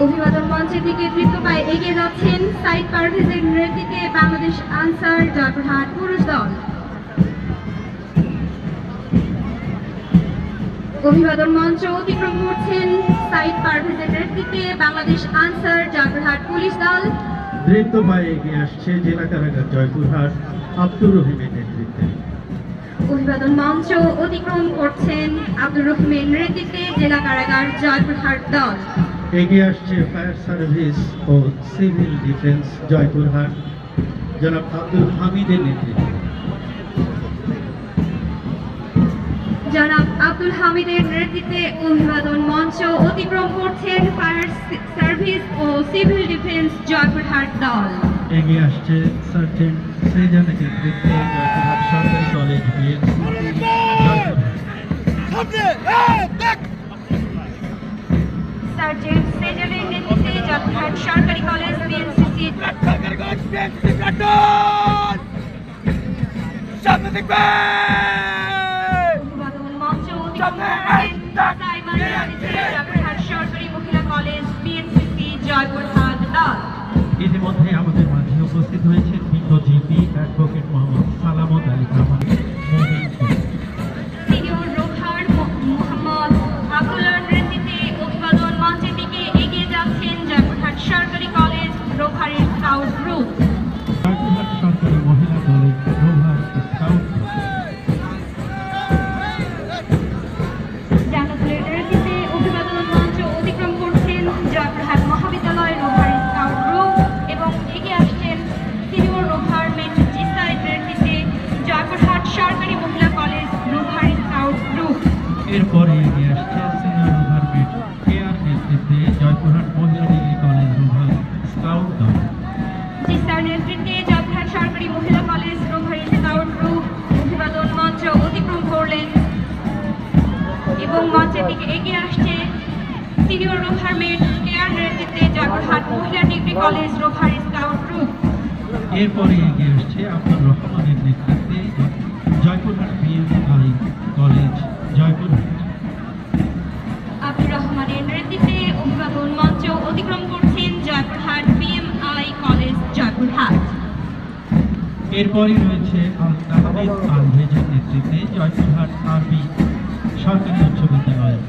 অভিবাদন মঞ্চের দিকে দ্রুত পায়ে এগিয়ে যাচ্ছেন সাইদ পারভেজের নেতৃত্বে বাংলাদেশ আনসার জয়পুরহাট পুরুষ দল। অভিবাদন মঞ্চ অতিক্রম করছেন সাইদ পারভেজের নেতৃত্বে বাংলাদেশ আনসার জয়পুরহাট পুলিশ দল। দ্রুত পায়ে এগিয়ে আসছে জেলা কারাগার জয়পুরহাট আব্দুর রহিমের নেতৃত্বে। অভিবাদন মঞ্চ অতিক্রম করছেন আব্দুর রহিমের নেতৃত্বে জেলা কারাগার জয়পুরহাট দল। এগিয়ে আসছে ফায়ার সার্ভিস ও সিভিল ডিফেন্স জয়পুরহাট জনাব আব্দুল হামিদের নেতৃত্বে। জনাব আব্দুল হামিদের নেতৃত্বে অভিবাদন মঞ্চ অতিক্রম করছেন ফায়ার সার্ভিস ও সিভিল ডিফেন্স জয়পুরহাট দল। এগিয়ে আসছে সার্জেন্ট সেজানের নেতৃত্বে জয়পুরহাট সরকারি কলেজ বিএনসিসি সার্জেন্ট সেজানের নেতৃত্বে জয়পুরহাট সরকারি কলেজ বিএনসিসি। অভিবাদন মঞ্চ অতিক্রম করছেন জয়পুরহাট সরকারি মহিলা কলেজ বিএনসিসি জয়পুরহাট দল। ইতিমধ্যে আমাদের মাঝে উপস্থিত হয়েছেন বিজ্ঞ জিপি অ্যাডভোকেট মোহাম্মদ সালামত আলী খান সিনিয়র রোভার মোহাম্মদ আব্দুল্লাহর নেতৃত্বে অভিবাদন মঞ্চের দিকে এগিয়ে যাচ্ছেন জয়পুরহাট সরকারি কলেজ রোভারের স্কাউট গ্রুপ। জয়পুরহাট সরকারি মহিলা কলেজ রোভার স্কাউট জানাতুলের নেতৃত্বে অভিবাদন মঞ্চ অতিক্রম করছেন জয়পুরহাট মহাবিদ্যালয় রোভার স্কাউট গ্রুপ এবং এগিয়ে আসছেন সিনিয়র রোভার মেট জিসাইড নেতৃত্বে জয়পুরহাট সরকারি মহিলা কলেজ রোভার স্কাউট গ্রুপ। এরপরে এগিয়ে আসছে সিনিয়র রোভার মেট কেয়ার নেতৃত্বে জয়পুরহাট মহিলা ডিগ্রি কলেজ রোভার স্কাউট দল। জিসার নেতৃত্বে জয়পুরহাট সরকারি মহিলা কলেজ রোভার স্কাউট গ্রুপ অভিবাদন মঞ্চ অতিক্রম করলেন এবং মঞ্চের দিকে এগিয়ে আসছে সিনিয়র রোভার মেট কেয়ার নেতৃত্বে জয়পুরহাট মহিলা degree college rover scout group. এরপরে এগিয়ে আসছে আব্দুর রহমানের নেতৃত্বে জয়পুরহাট বিএমআই কলেজ জয়পুরহাট। আব্দুর রহমানের নেতৃত্বে অভিবাদন মঞ্চ অতিক্রম করছেন জয়পুরহাট বিএমআই কলেজ জয়পুরহাট। এরপরে রয়েছে আল তাহমিদ পারভেজের নেতৃত্বে জয়পুরহাট আরবি সরকারি উচ্চ বিদ্যালয়।